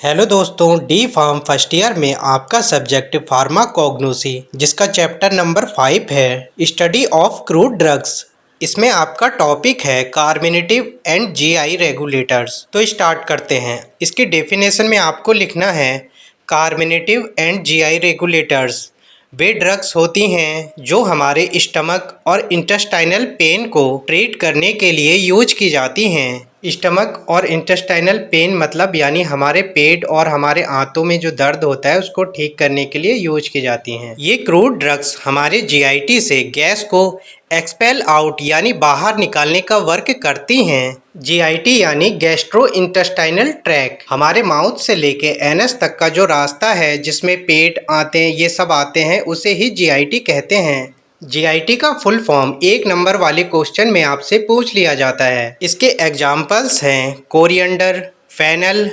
Hello दोस्तों, D pharm first year में आपका सब्जेक्ट फार्माकोग्नोसी जिसका चैप्टर नंबर 5 है स्टडी ऑफ क्रूड ड्रग्स। इसमें आपका टॉपिक है कार्मिनेटिव एंड जीआई रेगुलेटर्स। तो स्टार्ट करते हैं। इसकी डेफिनेशन में आपको लिखना है carminative and GI regulators way drugs होती हैं जो हमारे स्टमक और इंटेस्टाइनल पेन को ट्रीट करने के लिए यूज की जाती हैं। स्टमक और इंटेस्टाइनल पेन मतलब यानी हमारे पेट और हमारे आंतों में जो दर्द होता है उसको ठीक करने के लिए यूज की जाती हैं। ये क्रूड ड्रग्स हमारे जीआईटी से गैस को एक्सपेल आउट यानी बाहर निकालने का वर्क करती हैं। जीआईटी यानी गैस्ट्रो इंटेस्टाइनल ट्रैक हमारे माउथ से लेके एनस तक का जो रास्ता है जिसमें पेट आते ये सब आते हैं उसे ही जीआईटी कहते हैं। जीआईटी का फुल फॉर्म एक नंबर वाले क्वेश्चन में आपसे पूछ लिया जाता है। इसके एग्जाम्पल्स हैं coriander, fennel,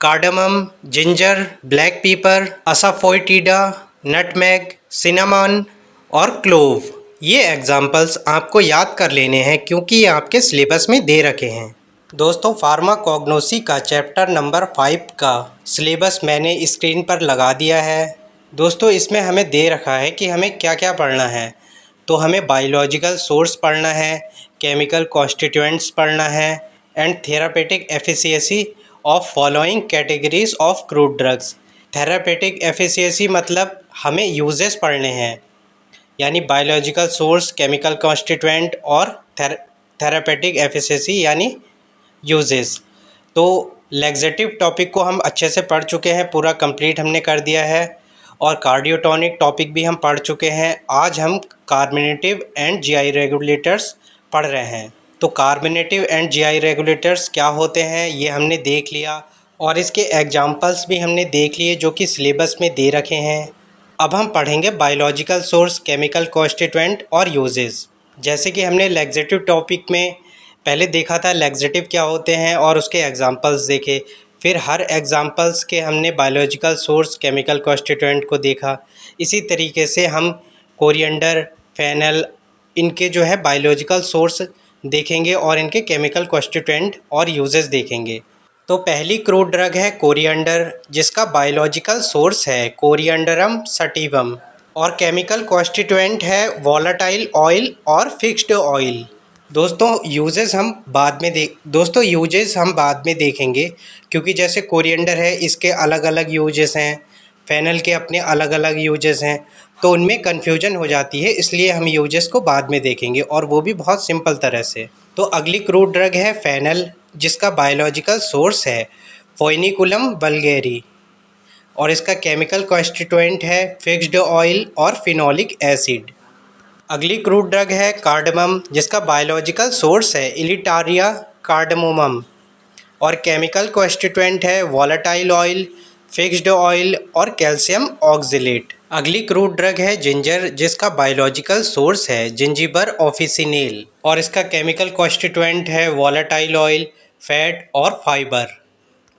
cardamom, ginger, black pepper, asafoetida, nutmeg, cinnamon और क्लोव। ये एग्जाम्पल्स आपको याद कर लेने हैं क्योंकि ये आपके सिलेबस में दे रखे हैं। दोस्तों, फार्माकोग्नोसी का चैप्टर नंबर 5 का सिलेबस मैंने स्क्रीन पर लगा दिया है। दोस्तों, इसमें हमें दे रखा है कि हमें क्या क्या पढ़ना है। तो हमें बायोलॉजिकल सोर्स पढ़ना है, केमिकल कॉन्स्टिट्यूएंट्स पढ़ना है and therapeutic efficiency of following categories of crude drugs. Therapeutic efficiency मतलब हमें यूजेस पढ़ने हैं, यानी बायोलॉजिकल सोर्स, केमिकल कॉन्स्टिट्यूएंट और थेरापेटिक एफिशिएंसी यानी यूजेस। तो लैक्सेटिव टॉपिक को हम अच्छे से पढ़ चुके हैं, पूरा कंप्लीट हमने कर दिया है और कार्डियोटॉनिक टॉपिक भी हम पढ़ चुके हैं। आज हम कार्मिनेटिव एंड जीआई रेगुलेटर्स पढ़ रहे हैं। तो कार्मिनेटिव एंड जीआई रेगुलेटर्स क्या होते हैं ये हमने देख लिया और इसके एग्जाम्पल्स भी हमने देख लिए जो कि सिलेबस में दे रखे हैं। अब हम पढ़ेंगे बायोलॉजिकल सोर्स, केमिकल कॉन्स्टिट्यूएंट और यूजेस। जैसे कि हमने लैक्सेटिव टॉपिक में पहले देखा था लैक्सेटिव क्या होते हैं और उसके एग्जाम्पल्स देखे, फिर हर एग्जाम्पल्स के हमने बायोलॉजिकल सोर्स, केमिकल कॉन्स्टिट्यूएंट को देखा। इसी तरीके से हम कोरिएंडर, फेनल, इनके जो है बायोलॉजिकल सोर्स देखेंगे और इनके केमिकल कॉन्स्टिट्यूएंट और यूजेस देखेंगे। तो पहली क्रूड ड्रग है कोरिएंडर जिसका बायोलॉजिकल सोर्स है कोरिएंडरम सटिवम और केमिकल कॉन्स्टिट्यूएंट है वोलेटाइल ऑयल और फिक्स्ड ऑयल। दोस्तों यूजेस हम बाद में देखेंगे क्योंकि जैसे कोरिएंडर है इसके अलग अलग यूजेस हैं, फेनल के अपने अलग अलग यूजेस हैं, तो उनमें कन्फ्यूजन हो जाती है, इसलिए हम यूजेस को बाद में देखेंगे और वो भी बहुत सिंपल तरह से। तो अगली क्रूड ड्रग है फेनल जिसका बायोलॉजिकल सोर्स है फोइनिकुलम वल्गैरी और इसका केमिकल कॉन्स्टिट्यूएंट है फिक्स्ड ऑयल और फिनोलिक एसिड। अगली क्रूड ड्रग है कार्डमम जिसका बायोलॉजिकल सोर्स है इलिटारिया कार्डमोमम और केमिकल कॉन्स्टिट्यूएंट है वोलेटाइल ऑयल, फिक्स्ड ऑयल और कैल्शियम ऑक्जेलेट। अगली क्रूड ड्रग है जिंजर जिसका बायोलॉजिकल सोर्स है जिंजिबर ऑफिसिनेल और इसका केमिकल कॉन्स्टिट्यूएंट है वोलेटाइल ऑयल, फैट और फाइबर।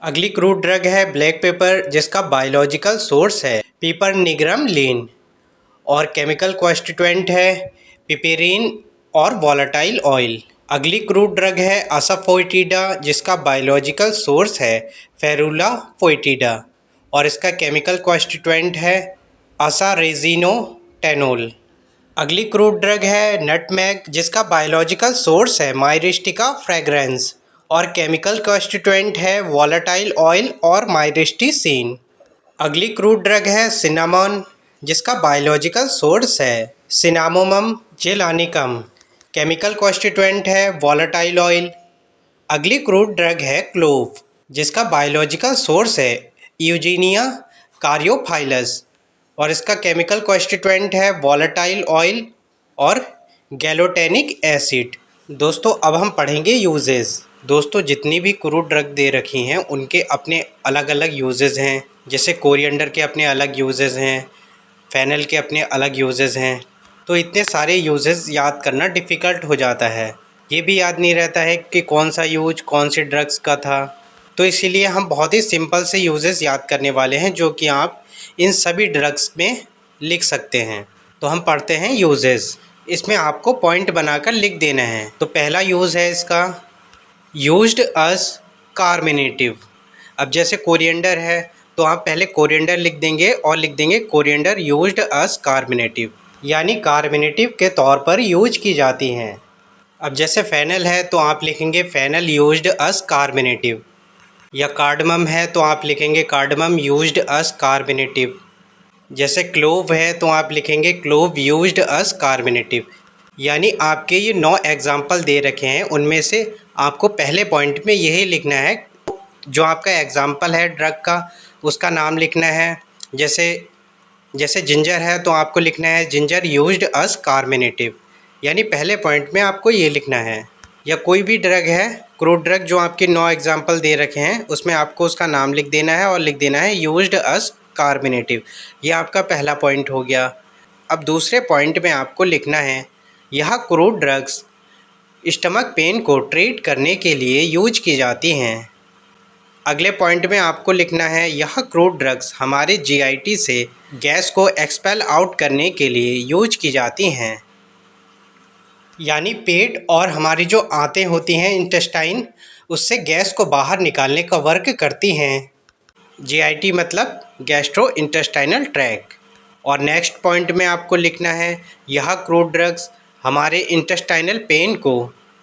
अगली क्रूड ड्रग है ब्लैक पेपर जिसका बायोलॉजिकल सोर्स है पीपर निग्रम लीन और केमिकल कॉन्स्टिट्यूएंट है पिपेरिन और वोलेटाइल ऑयल। अगली क्रूड ड्रग है असाफोइटिडा जिसका बायोलॉजिकल सोर्स है फेरुला फोइटिडा और इसका केमिकल कॉन्स्टिट्यूएंट है असारेजिनोटेनोल। अगली क्रूड ड्रग है नटमेग जिसका बायोलॉजिकल सोर्स है माइरिस्टिका फ्रेग्रेंस और केमिकल कॉन्स्टिट्यूएंट है वोलेटाइल ऑयल और माइरिस्टिसिन। अगली क्रूड ड्रग है सिनामन जिसका बायोलॉजिकल सोर्स है सिनामोमम जेलानिकम, केमिकल कॉन्स्टिट्यूएंट है वोलेटाइल ऑयल। अगली क्रूड ड्रग है क्लोव जिसका बायोलॉजिकल सोर्स है यूजीनिया कार्योफाइलस और इसका केमिकल कॉन्स्टिट्यूएंट है वोलेटाइल ऑयल और गैलोटेनिक एसिड। दोस्तों, अब हम पढ़ेंगे यूजेस। दोस्तों, जितनी भी क्रूड ड्रग दे रखी हैं उनके अपने अलग अलग यूजेस हैं। जैसे कोरिएंडर के अपने अलग यूजेस हैं, फेनल के अपने अलग यूजेस हैं। तो इतने सारे यूजेस याद करना डिफ़िकल्ट हो जाता है, ये भी याद नहीं रहता है कि कौन सा यूज कौन सी ड्रग्स का था। तो इसीलिए हम बहुत ही सिंपल से यूजेस याद करने वाले हैं जो कि आप इन सभी ड्रग्स में लिख सकते हैं। तो हम पढ़ते हैं यूजेस। इसमें आपको पॉइंट बनाकर लिख देना है। तो पहला यूज़ है इसका यूज्ड अस कार्मिनेटिव अब जैसे कोरिएंडर है तो आप पहले कोरिएंडर लिख देंगे और लिख देंगे कोरिएंडर यूज्ड अस कार्मिनेटिव, यानी कार्मिनेटिव के तौर पर यूज की जाती हैं। अब जैसे फेनल है तो आप लिखेंगे फेनल यूज्ड अस कार्मिनेटिव, या कार्डमम है तो आप लिखेंगे कार्डमम यूज्ड अस कार्मिनेटिव। जैसे क्लोव है तो आप लिखेंगे क्लोव यूज्ड अस कार्मिनेटिव। यानी आपके ये 9 एग्जाम्पल दे रखे हैं, उनमें से आपको पहले पॉइंट में यही लिखना है, जो आपका एग्जाम्पल है ड्रग का उसका नाम लिखना है। जैसे जिंजर है तो आपको लिखना है जिंजर यूज्ड अस कार्मिनेटिव, यानी पहले पॉइंट में आपको ये लिखना है। या कोई भी ड्रग है, क्रूड ड्रग जो आपके 9 एग्जाम्पल दे रखे हैं उसमें आपको उसका नाम लिख देना है और लिख देना है यूज्ड अस कार्मिनेटिव। ये आपका पहला पॉइंट हो गया। अब दूसरे पॉइंट में आपको लिखना है यह क्रूड ड्रग्स स्टमक पेन को ट्रीट करने के लिए यूज की जाती हैं। अगले पॉइंट में आपको लिखना है यह क्रूड ड्रग्स हमारे जीआईटी से गैस को एक्सपेल आउट करने के लिए यूज की जाती हैं। यानी पेट और हमारी जो आंतें होती हैं इंटेस्टाइन, उससे गैस को बाहर निकालने का वर्क करती हैं। जीआईटी मतलब गैस्ट्रो इंटेस्टाइनल ट्रैक्ट। और नेक्स्ट पॉइंट में आपको लिखना है यह क्रूड ड्रग्स हमारे इंटेस्टाइनल पेन को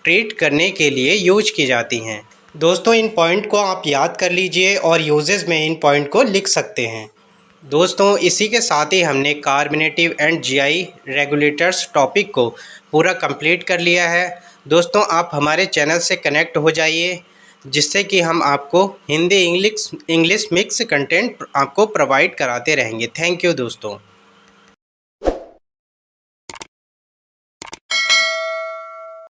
ट्रीट करने के लिए यूज की जाती हैं। दोस्तों इन पॉइंट को आप याद कर लीजिए और यूजेस में इन पॉइंट को लिख सकते हैं। दोस्तों इसी के साथ ही हमने carminative and GI regulators topic को पूरा कंप्लीट कर लिया है। दोस्तों आप हमारे चैनल से कनेक्ट हो जाइए, जिससे कि हम आपको हिंदी इंग्लिश मिक्स कंटेंट आपको प्रोवाइड कराते रहेंगे। थैंक यू दोस्तों।